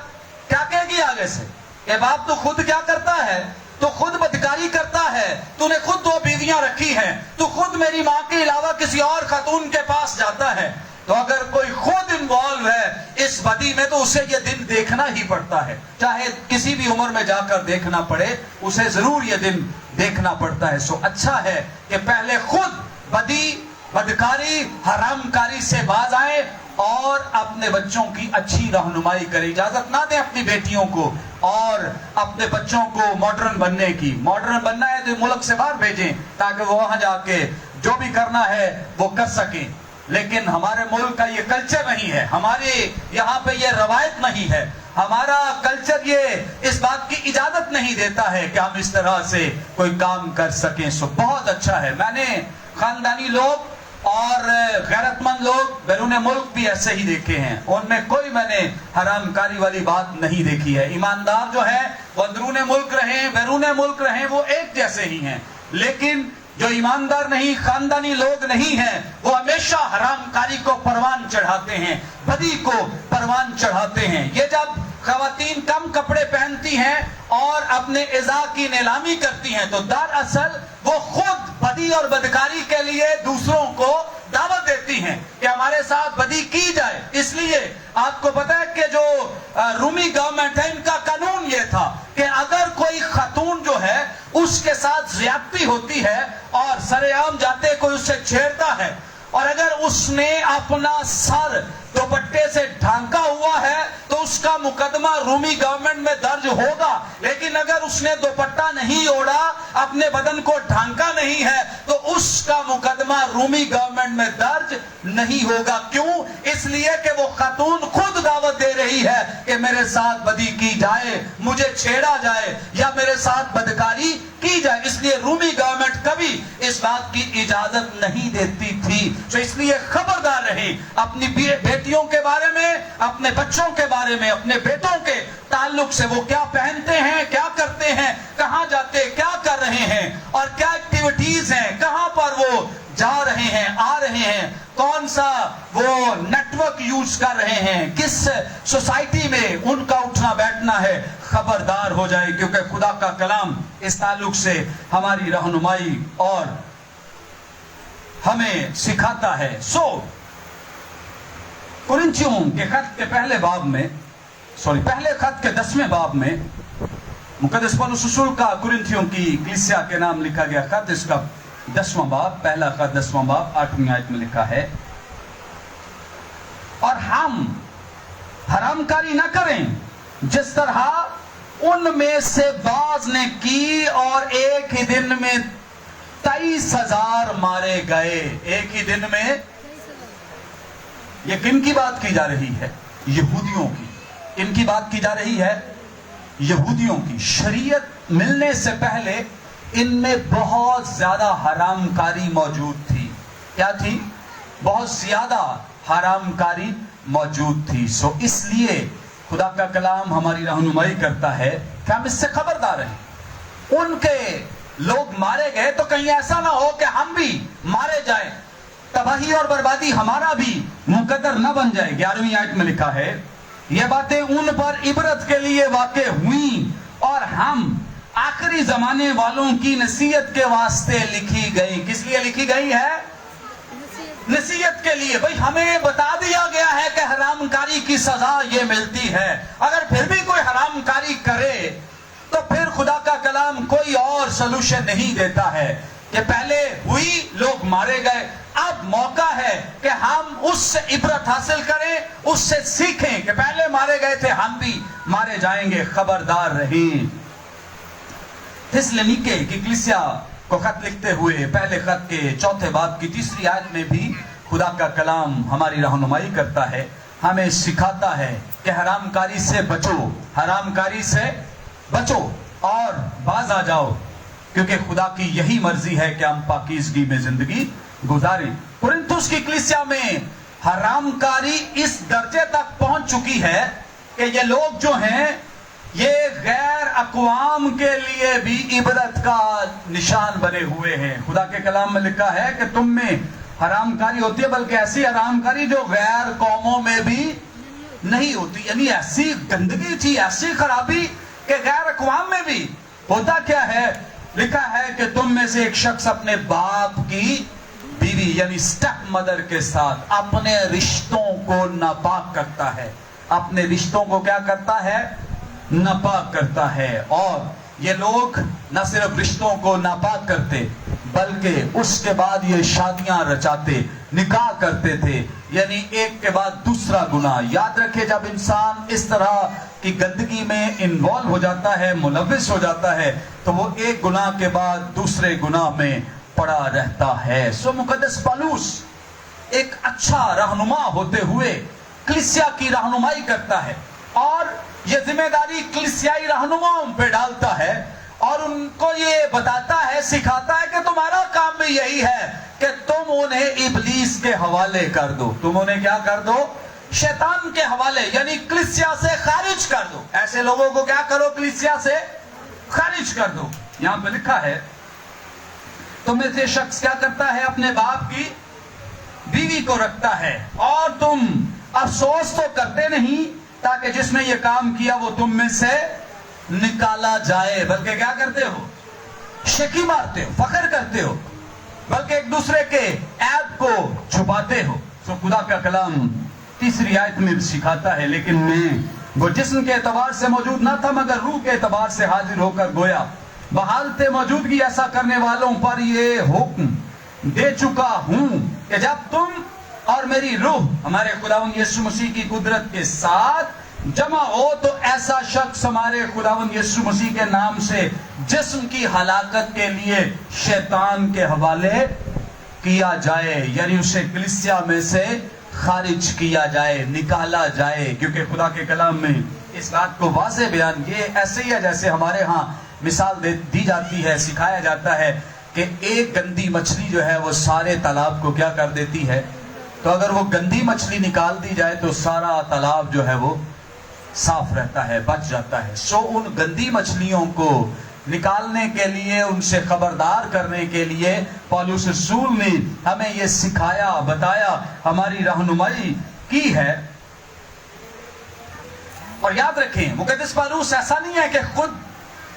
کیا کہے گی آگے سے کہ باپ تو خود کیا کرتا ہے؟ تو خود بدکاری کرتا ہے، تو نے خود 2 بیویاں رکھی ہیں، تو خود میری ماں کے علاوہ کسی اور خاتون کے پاس جاتا ہے۔ تو اگر کوئی خود انوالو ہے اس بدی میں تو اسے یہ دن دیکھنا ہی پڑتا ہے، چاہے کسی بھی عمر میں جا کر دیکھنا پڑے، اسے ضرور یہ دن دیکھنا پڑتا ہے۔ سو اچھا ہے کہ پہلے خود بدی، بدکاری، حرام کاری سے باز آئیں اور اپنے بچوں کی اچھی رہنمائی کریں۔ اجازت نہ دیں اپنی بیٹیوں کو اور اپنے بچوں کو ماڈرن بننے کی۔ ماڈرن بننا ہے تو ملک سے باہر بھیجیں تاکہ وہ وہاں جا کے جو بھی کرنا ہے وہ کر سکیں۔ لیکن ہمارے ملک کا یہ کلچر نہیں ہے، ہمارے یہاں پہ یہ روایت نہیں ہے، ہمارا کلچر یہ اس بات کی اجازت نہیں دیتا ہے کہ ہم اس طرح سے کوئی کام کر سکیں۔ سو بہت اچھا ہے، میں نے خاندانی لوگ اور غیرت مند لوگ بیرون ملک بھی ایسے ہی دیکھے ہیں، ان میں کوئی میں نے حرام کاری والی بات نہیں دیکھی ہے۔ ایماندار جو ہے وہ اندرون ملک رہیں بیرون ملک رہیں وہ ایک جیسے ہی ہیں، لیکن جو ایماندار نہیں، خاندانی لوگ نہیں ہیں، وہ ہمیشہ حرام کاری کو پروان چڑھاتے ہیں، بدی کو پروان چڑھاتے ہیں۔ یہ جب خواتین کم کپڑے پہنتی ہیں اور اپنے اعضاء کی نیلامی کرتی ہیں تو دراصل وہ خود بدی اور بدکاری کے لیے دوسروں کو دعوت دیتی ہیں کہ ہمارے ساتھ بدی کی جائے۔ اس لیے آپ کو پتا ہے کہ جو رومی گورنمنٹ ہے ان کا قانون یہ تھا کہ اگر کوئی خاتون جو ہے اس کے ساتھ زیادتی ہوتی ہے اور سر عام جاتے کوئی اس سے چھیڑتا ہے اور اگر اس نے اپنا سر دوپٹے سے ڈھانکا ہوا ہے تو اس کا مقدمہ رومی گورنمنٹ میں درج ہوگا، لیکن اگر اس نے دوپٹہ نہیں اوڑھا، اپنے بدن کو ڈھانکا نہیں ہے تو اس کا مقدمہ رومی گورنمنٹ میں درج نہیں ہوگا۔ کیوں؟ اس لیے کہ وہ خاتون خود دعوت دے رہی ہے کہ میرے ساتھ بدی کی جائے، مجھے چھیڑا جائے یا میرے ساتھ بدکاری کی جائے۔ اس لیے رومی گورنمنٹ کبھی اس بات کی اجازت نہیں دیتی تھی۔ تو اس لیے خبردار رہی اپنی بیٹیوں کے بارے میں، اپنے بچوں کے بارے میں، اپنے بیٹوں کے تعلق سے، وہ کیا پہنتے ہیں، کیا کرتے ہیں، کہاں جاتے، کیا کر رہے ہیں اور کیا ایکٹیویٹیز ہیں، کہاں پر وہ جا رہے ہیں، آ رہے ہیں، کون سا وہ نیٹ ورک یوز کر رہے ہیں، کس سوسائٹی میں ان کا اٹھنا بیٹھنا ہے، خبردار ہو جائے، کیونکہ خدا کا کلام اس تعلق سے ہماری رہنمائی اور ہمیں سکھاتا ہے۔ کرنتھیوں کے خط کے پہلے خط کے 10ویں باب میں مقدس پولس رسول کا کرنتھیوں کی کلیسیا کے نام لکھا گیا خط، اس کا 10واں باب، پہلا خط 10واں باب 8ویں آیت میں لکھا ہے، اور ہم حرام کاری نہ کریں جس طرح ان میں سے بعض نے کی اور ایک ہی دن میں 23,000 مارے گئے۔ ایک ہی دن میں یہ کن کی بات کی جا رہی ہے؟ یہودیوں کی۔ ان کی بات کی جا رہی ہے یہودیوں کی۔ شریعت ملنے سے پہلے ان میں بہت زیادہ حرام کاری موجود تھی۔ کیا تھی؟ بہت زیادہ حرام کاری موجود تھی۔ اس لیے خدا کا کلام ہماری رہنمائی کرتا ہے کہ ہم اس سے خبردار ہیں۔ ان کے لوگ مارے گئے تو کہیں ایسا نہ ہو کہ ہم بھی مارے جائیں، تباہی اور بربادی ہمارا بھی مقدر نہ بن جائے۔ 11ویں آیت میں لکھا ہے، یہ باتیں ان پر عبرت کے لیے واقع ہوئیں اور ہم آخری زمانے والوں کی نصیحت کے واسطے لکھی گئی۔ کس لیے لکھی گئی ہے؟ نصیحت کے لیے۔ بھئی ہمیں بتا دیا گیا ہے کہ حرام کاری کی سزا یہ ملتی ہے، اگر پھر بھی کوئی حرام کاری کرے تو پھر خدا کا کلام کوئی اور سلوشن نہیں دیتا ہے کہ پہلے ہوئی، لوگ مارے گئے، اب موقع ہے کہ ہم اس سے عبرت حاصل کریں، اس سے سیکھیں کہ پہلے مارے گئے تھے، ہم بھی مارے جائیں گے، خبردار رہیں۔ تھسلونیکے کی کلیسیا کو خط لکھتے ہوئے پہلے خط کے 4 باب کی 3 آیت میں بھی خدا کا کلام ہماری رہنمائی کرتا ہے، ہمیں سکھاتا ہے کہ حرام کاری سے بچو، حرام کاری سے بچو اور باز آ جاؤ، کیونکہ خدا کی یہی مرضی ہے کہ ہم پاکیزگی میں زندگی گزاریں۔ کرنتھس کی کلیسیا میں حرام کاری اس درجے تک پہنچ چکی ہے کہ یہ لوگ جو ہیں یہ غیر اقوام کے لیے بھی عبرت کا نشان بنے ہوئے ہیں۔ خدا کے کلام میں لکھا ہے کہ تم میں حرام کاری ہوتی ہے، بلکہ ایسی حرام کاری جو غیر قوموں میں بھی نہیں ہوتی، یعنی ایسی گندگی تھی، ایسی خرابی کہ غیر اقوام میں بھی ہوتا کیا ہے؟ لکھا ہے کہ تم میں سے ایک شخص اپنے باپ کی بیوی یعنی سٹیپ مدر کے ساتھ اپنے رشتوں کو ناپاک کرتا ہے۔ اپنے رشتوں کو کیا کرتا ہے؟ ناپاک کرتا ہے۔ اور یہ لوگ نہ صرف رشتوں کو ناپاک کرتے بلکہ اس کے بعد یہ شادیاں رچاتے، نکاح کرتے تھے، یعنی ایک کے بعد دوسرا گناہ۔ یاد رکھے جب انسان اس طرح کی گندگی میں انوالو ہو جاتا ہے، ملوث ہو جاتا ہے، تو وہ ایک گناہ کے بعد دوسرے گناہ میں پڑا رہتا ہے۔ مقدس پالوس ایک اچھا رہنما ہوتے ہوئے کلیسیا کی رہنمائی کرتا ہے اور یہ ذمہ داری کلیسیائی رہنماؤں پہ ڈالتا ہے اور ان کو یہ بتاتا ہے، سکھاتا ہے کہ تمہارا کام بھی یہی ہے کہ تم انہیں ابلیس کے حوالے کر دو. تم انہیں کیا کر دو؟ شیطان کے حوالے، یعنی کلیسیا سے خارج کر دو. ایسے لوگوں کو کیا کرو؟ کلیسیا سے خارج کر دو. یہاں پہ لکھا ہے تم میں سے شخص کیا کرتا ہے؟ اپنے باپ کی بیوی کو رکھتا ہے، اور تم افسوس تو کرتے نہیں تاکہ جس نے یہ کام کیا وہ تم میں سے نکالا جائے، بلکہ کیا کرتے ہو؟ شکی مارتے ہو، فخر کرتے ہو، بلکہ ایک دوسرے کے عیب کو چھپاتے ہو. سو خدا کا کلام تیسری آیت میں سکھاتا ہے، لیکن میں وہ جسم کے اعتبار سے موجود نہ تھا مگر روح کے اعتبار سے حاضر ہو کر گویا بحالت موجودگی ایسا کرنے والوں پر یہ حکم دے چکا ہوں کہ جب تم اور میری روح ہمارے خداوند یسوع مسیح کی قدرت کے ساتھ جمع ہو تو ایسا شخص ہمارے خداوند یسوع مسیح کے نام سے جسم کی ہلاکت کے لیے شیطان کے حوالے کیا جائے، یعنی اسے کلیسیا میں سے خارج کیا جائے، نکالا جائے. کیونکہ خدا کے کلام میں اس بات کو واضح بیان یہ ایسے ہی ہے جیسے ہمارے ہاں مثال دی جاتی ہے، سکھایا جاتا ہے کہ ایک گندی مچھلی جو ہے وہ سارے تالاب کو کیا کر دیتی ہے. تو اگر وہ گندی مچھلی نکال دی جائے تو سارا تالاب جو ہے وہ صاف رہتا ہے، بچ جاتا ہے. سو ان گندی مچھلیوں کو نکالنے کے لیے، ان سے خبردار کرنے کے لیے پولس رسول نے ہمیں یہ سکھایا، بتایا، ہماری رہنمائی کی ہے. اور یاد رکھیں مقدس پولس ایسا نہیں ہے کہ خود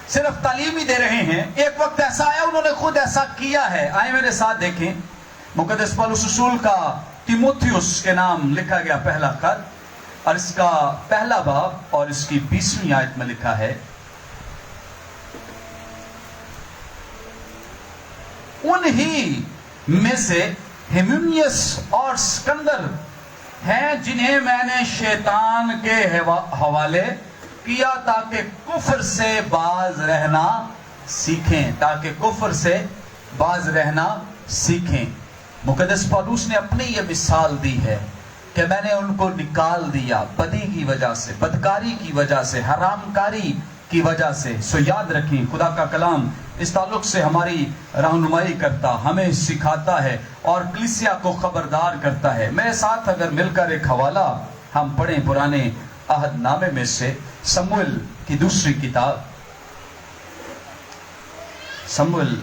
صرف تعلیم ہی دے رہے ہیں. ایک وقت ایسا آیا انہوں نے خود ایسا کیا ہے. آئے میرے ساتھ دیکھیں مقدس پولس رسول کا تیموتھیوس کے نام لکھا گیا پہلا خط، اور اس کا پہلا باب اور اس کی 20ویں آیت میں لکھا ہے، انہی میں سے ہیمونیس اور سکندر ہیں جنہیں میں نے شیطان کے حوالے کیا تاکہ کفر سے باز رہنا سیکھیں، تاکہ کفر سے باز رہنا سیکھیں. مقدس پولس نے اپنی یہ مثال دی ہے کہ میں نے ان کو نکال دیا بدی کی وجہ سے، بدکاری کی وجہ سے، حرام کاری کی وجہ سے. سو یاد رکھیں خدا کا کلام اس تعلق سے ہماری رہنمائی کرتا، ہمیں سکھاتا ہے اور کلیسیا کو خبردار کرتا ہے. میرے ساتھ اگر مل کر ایک حوالہ ہم پڑھیں پرانے عہد نامے میں سے سموئیل کی دوسری کتاب، سموئیل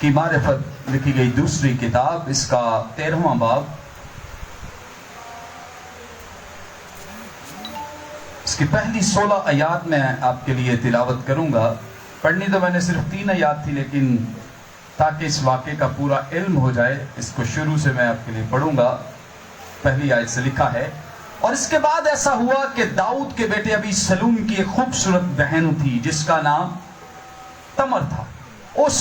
کی معرفت لکھی گئی دوسری کتاب، اس کا 13واں باب، اس کی پہلی 16 آیات میں آپ کے لیے تلاوت کروں گا. پڑھنی تو میں نے صرف 3 آیات تھی، لیکن تاکہ اس واقعے کا پورا علم ہو جائے اس کو شروع سے میں آپ کے لیے پڑھوں گا. پہلی آیت سے لکھا ہے، اور اس کے بعد ایسا ہوا کہ داؤد کے بیٹے ابی سلوم کی ایک خوبصورت بہن تھی جس کا نام تمر تھا. اس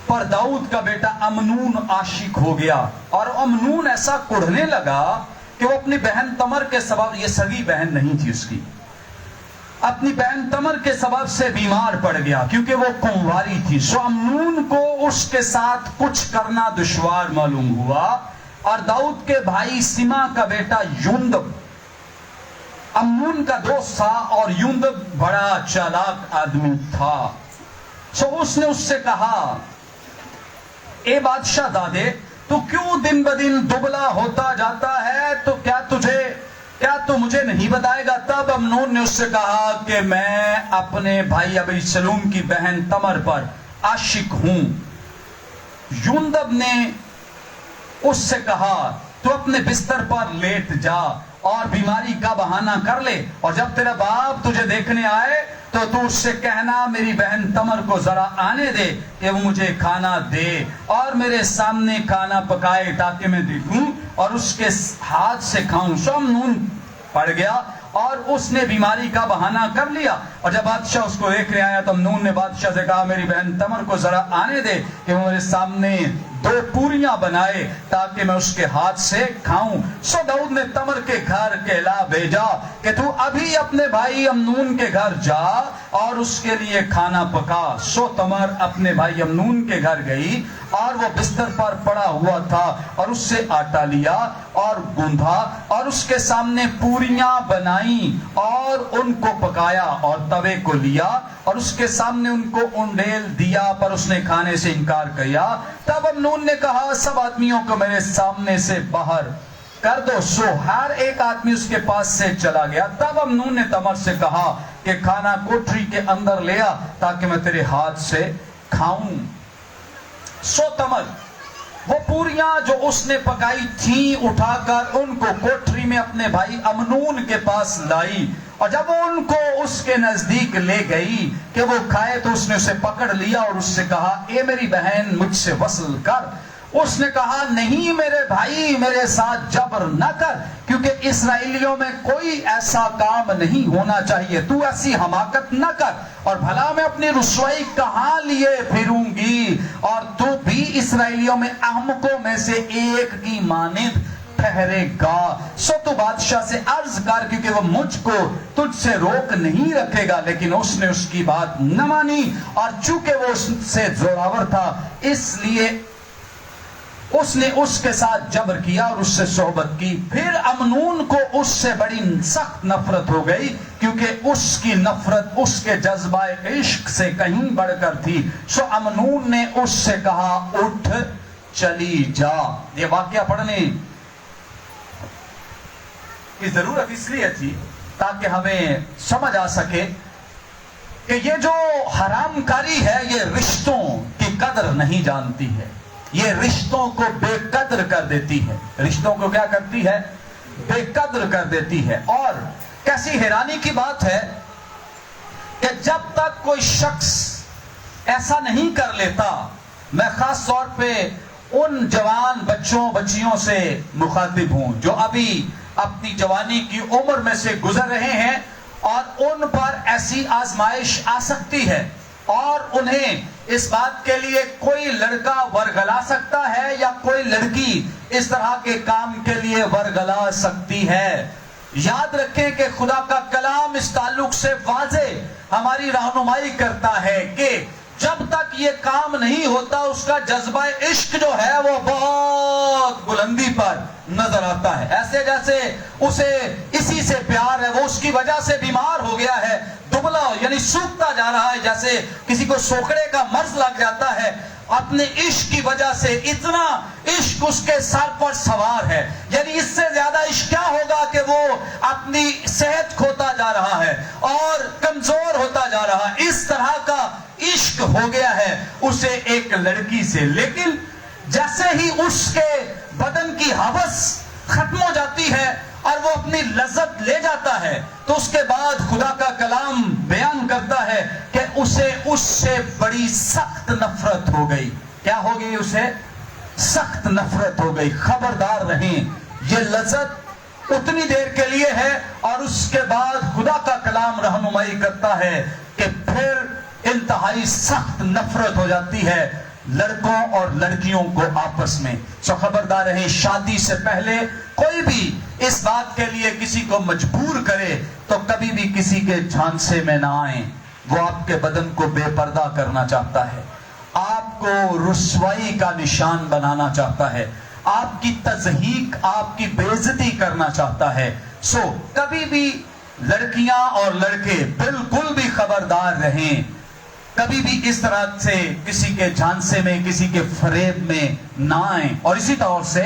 پر داؤد کا بیٹا امنون عاشق ہو گیا، اور امنون ایسا کڑھنے لگا کہ وہ اپنی بہن تمر کے سبب، یہ سگی بہن نہیں تھی اس کی، اپنی بہن تمر کے سبب سے بیمار پڑ گیا کیونکہ وہ کنواری تھی. سو امنون کو اس کے ساتھ کچھ کرنا دشوار معلوم ہوا، اور داؤد کے بھائی سما کا بیٹا یوندب امنون کا دوست تھا، اور یوندب بڑا چالاک آدمی تھا. سو اس نے اس سے کہا، اے بادشاہ دادے، تو کیوں دن بدن دبلا ہوتا جاتا ہے؟ تو کیا تو مجھے نہیں بتائے گا؟ تب امنون نے اس سے کہا کہ میں اپنے بھائی ابی سلوم کی بہن تمر پر عاشق ہوں. یوندب نے اس سے کہا، تو اپنے بستر پر لیٹ جا اور بیماری کا بہانہ کر لے، اور جب تیرا باپ تجھے دیکھنے آئے تو تو اس سے کہنا میری بہن تمر کو ذرا آنے دے کہ وہ مجھے کھانا دے اور میرے سامنے کھانا پکائے تاکہ میں دیکھوں اور اس کے ہاتھ سے کھاؤں. سو امنون پڑ گیا اور اس نے بیماری کا بہانہ کر لیا، اور جب بادشاہ اس کو دیکھنے آیا تو امنون نے بادشاہ سے کہا میری بہن تمر کو ذرا آنے دے کہ وہ میرے سامنے دو پوریاں بنائے تاکہ میں اس کے ہاتھ سے کھاؤں۔ سو داؤد نے تمر کے گھر کہلا بھیجا کہ تو ابھی اپنے بھائی امنون کے گھر جا اور اس کے لیے کھانا پکا۔ سو تمر اپنے بھائی امنون کے گھر گئی اور وہ بستر پر پڑا ہوا تھا اور اس سے آٹا لیا اور گوندھا اور اس کے سامنے پوریاں بنائیں اور ان کو پکایا اور توے کو لیا اور اس کے سامنے ان کو انڈیل دیا، پر اس نے کھانے سے انکار کیا۔ تب امنون نے کہا سب آدمیوں کو میرے سامنے سے باہر کر دو۔ سو ہر ایک آدمی اس کے پاس سے چلا گیا۔ تب امنون نے تمر سے کہا کہ کھانا کوٹری کے اندر لے آ تاکہ میں تیرے ہاتھ سے کھاؤں۔ سو تمر وہ پوریاں جو اس نے پکائی تھیں اٹھا کر ان کو کوٹری میں اپنے بھائی امنون کے پاس لائی، اور جب وہ ان کو اس کے نزدیک لے گئی کہ وہ کھائے تو اس نے اسے پکڑ لیا اور اس سے کہا اے میری بہن مجھ سے وصل کر۔ اس نے کہا نہیں میرے بھائی، میرے ساتھ جبر نہ کر، کیونکہ اسرائیلیوں میں کوئی ایسا کام نہیں ہونا چاہیے، تو ایسی حماقت نہ کر، اور بھلا میں اپنی رسوائی کہاں لیے پھروں گی، اور تو بھی اسرائیلیوں میں احمقوں میں سے ایک کی مانند ٹھہرے گا۔ سو تو بادشاہ سے عرض کر، کیونکہ وہ مجھ کو تجھ سے روک نہیں رکھے گا۔ لیکن اس نے اس کی بات نہ مانی، اور چونکہ وہ اس سے زوراور تھا اس لیے اس نے اس کے ساتھ جبر کیا اور اس سے صحبت کی۔ پھر امنون کو اس سے بڑی سخت نفرت ہو گئی، کیونکہ اس کی نفرت اس کے جذبہ عشق سے کہیں بڑھ کر تھی۔ سو امنون نے اس سے کہا اٹھ چلی جا۔ یہ واقعہ پڑھنے کی ضرورت اس لیے تھی تاکہ ہمیں سمجھ آ سکے کہ یہ جو حرام کاری ہے یہ رشتوں کی قدر نہیں جانتی ہے، یہ رشتوں کو بے قدر کر دیتی ہے۔ رشتوں کو کیا کرتی ہے؟ بے قدر کر دیتی ہے۔ اور کیسی حیرانی کی بات ہے کہ جب تک کوئی شخص ایسا نہیں کر لیتا، میں خاص طور پہ ان جوان بچوں بچیوں سے مخاطب ہوں جو ابھی اپنی جوانی کی عمر میں سے گزر رہے ہیں، اور ان پر ایسی آزمائش آ سکتی ہے اور انہیں اس بات کے لیے کوئی لڑکا ورگلا سکتا ہے یا کوئی لڑکی اس طرح کے کام کے لیے ورگلا سکتی ہے۔ یاد رکھیں کہ خدا کا کلام اس تعلق سے واضح ہماری رہنمائی کرتا ہے کہ جب تک یہ کام نہیں ہوتا اس کا جذبہ عشق جو ہے وہ بہت بلندی پر نظر آتا ہے، ایسے جیسے اسے اسی سے پیار ہے، وہ اس کی وجہ سے بیمار ہو گیا ہے، دبلا یعنی سوکھتا جا رہا ہے، جیسے کسی کو سوکھڑے کا مرض لگ جاتا ہے، اپنے عشق کی وجہ سے اتنا عشق اس کے سر پر سوار ہے، یعنی اس سے زیادہ عشق کیا ہوگا کہ وہ اپنی صحت کھوتا جا رہا ہے اور کمزور ہوتا جا رہا ہے، اس طرح کا عشق ہو گیا ہے اسے ایک لڑکی سے۔ لیکن جیسے ہی اس کے بدن کی ہوس ختم ہو جاتی ہے اور وہ اپنی لذت لے جاتا ہے تو اس کے بعد خدا کا کلام بیان کرتا ہے کہ اسے اس سے بڑی سخت نفرت ہو گئی۔ کیا ہو گئی؟ اسے سخت نفرت ہو گئی۔ خبردار رہیں، یہ لذت اتنی دیر کے لیے ہے، اور اس کے بعد خدا کا کلام رہنمائی کرتا ہے کہ پھر انتہائی سخت نفرت ہو جاتی ہے لڑکوں اور لڑکیوں کو آپس میں۔ سو خبردار رہیں، شادی سے پہلے کوئی بھی اس بات کے لیے کسی کو مجبور کرے تو کبھی بھی کسی کے جھانسے میں نہ آئیں۔ وہ آپ کے بدن کو بے پردہ کرنا چاہتا ہے، آپ کو رسوائی کا نشان بنانا چاہتا ہے، آپ کی تضحیک، آپ کی بے عزتی کرنا چاہتا ہے۔ سو کبھی بھی لڑکیاں اور لڑکے بالکل بھی خبردار رہیں، کبھی بھی اس طرح سے کسی کے جھانسے میں، کسی کے فریب میں نہ آئیں، اور اسی طور سے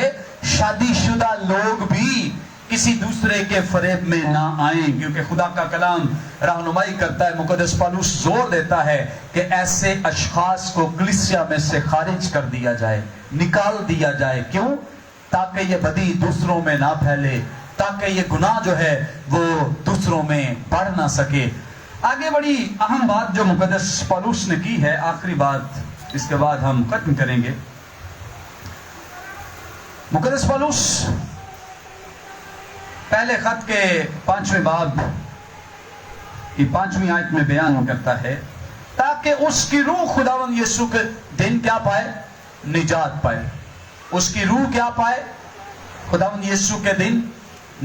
شادی شدہ لوگ بھی کسی دوسرے کے فریب میں نہ آئیں، کیونکہ خدا کا کلام رہنمائی کرتا ہے، مقدس پالوس زور دیتا ہے کہ ایسے اشخاص کو کلیسیا میں سے خارج کر دیا جائے، نکال دیا جائے۔ کیوں؟ تاکہ یہ بدی دوسروں میں نہ پھیلے، تاکہ یہ گناہ جو ہے وہ دوسروں میں بڑھ نہ سکے۔ آگے بڑی اہم بات جو مقدس پالوس نے کی ہے، آخری بات، اس کے بعد ہم ختم کریں گے۔ مقدس پالوس پہلے خط کے 5ویں باب کی 5ویں آیت میں بیان کرتا ہے تاکہ اس کی روح خداوند یسوع کے دن کیا پائے؟ نجات پائے. اس کی روح کیا پائے؟ خداوند یسوع کے دن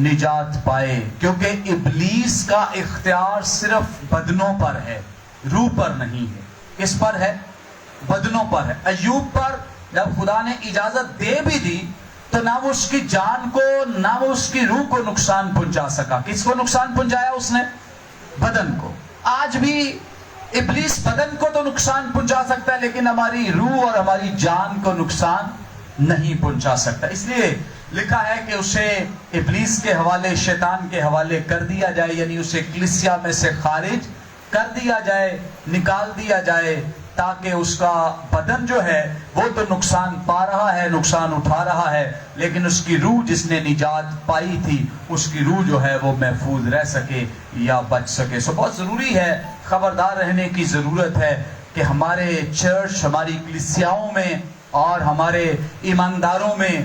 نجات پائے. کیونکہ ابلیس کا اختیار صرف بدنوں پر ہے، روح پر نہیں ہے. کس پر ہے؟ بدنوں پر ہے. ایوب پر جب خدا نے اجازت دے بھی دی تو نہ وہ اس کی جان کو نہ وہ اس کی روح کو نقصان پہنچا سکا. کس کو نقصان پہنچایا اس نے؟ بدن کو. آج بھی ابلیس بدن کو تو نقصان پہنچا سکتا ہے لیکن ہماری روح اور ہماری جان کو نقصان نہیں پہنچا سکتا. اس لیے لکھا ہے کہ اسے ابلیس کے حوالے، شیطان کے حوالے کر دیا جائے، یعنی اسے کلیسیا میں سے خارج کر دیا جائے، نکال دیا جائے، تاکہ اس کا بدن جو ہے وہ تو نقصان پا رہا ہے، نقصان اٹھا رہا ہے، لیکن اس کی روح جس نے نجات پائی تھی اس کی روح جو ہے وہ محفوظ رہ سکے یا بچ سکے. سو بہت ضروری ہے، خبردار رہنے کی ضرورت ہے کہ ہمارے چرچ، ہماری کلیسیاؤں میں اور ہمارے ایمانداروں میں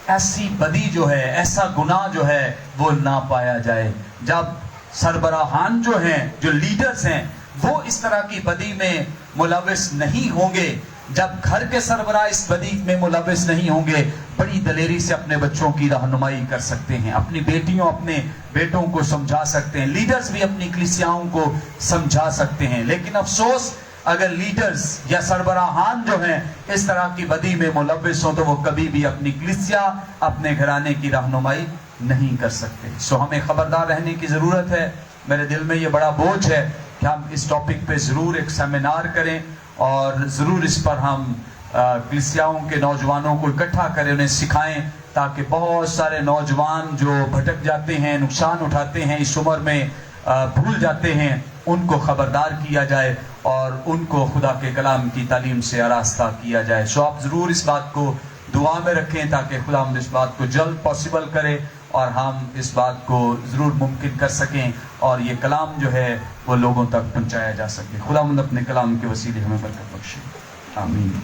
ایسی بدی جو ہے، ایسا گناہ جو ہے وہ نہ پایا جائے. جب سربراہان جو ہیں، جو لیڈرز ہیں، وہ اس طرح کی بدی میں ملوث نہیں ہوں گے، جب گھر کے سربراہ اس بدی میں ملوث نہیں ہوں گے، بڑی دلیری سے اپنے بچوں کی رہنمائی کر سکتے ہیں، اپنی بیٹیوں، اپنے بیٹوں کو سمجھا سکتے ہیں، لیڈرز بھی اپنی کلیسیاؤں کو سمجھا سکتے ہیں. لیکن افسوس اگر لیڈرز یا سربراہان جو ہیں اس طرح کی بدی میں ملوث ہوں تو وہ کبھی بھی اپنی کلیسیا، اپنے گھرانے کی رہنمائی نہیں کر سکتے. سو ہمیں خبردار رہنے کی ضرورت ہے. میرے دل میں یہ بڑا بوجھ ہے کہ ہم اس ٹاپک پہ ضرور ایک سیمینار کریں اور ضرور اس پر ہم کلیسیاؤں کے نوجوانوں کو اکٹھا کریں، انہیں سکھائیں، تاکہ بہت سارے نوجوان جو بھٹک جاتے ہیں، نقصان اٹھاتے ہیں، اس عمر میں بھول جاتے ہیں، ان کو خبردار کیا جائے اور ان کو خدا کے کلام کی تعلیم سے آراستہ کیا جائے. سو آپ ضرور اس بات کو دعا میں رکھیں تاکہ خدا ہم اس بات کو جلد پاسبل کرے اور ہم اس بات کو ضرور ممکن کر سکیں اور یہ کلام جو ہے وہ لوگوں تک پہنچایا جا سکے. خدا اپنے کلام کے وسیلے ہمیں برکت بخشے. آمین.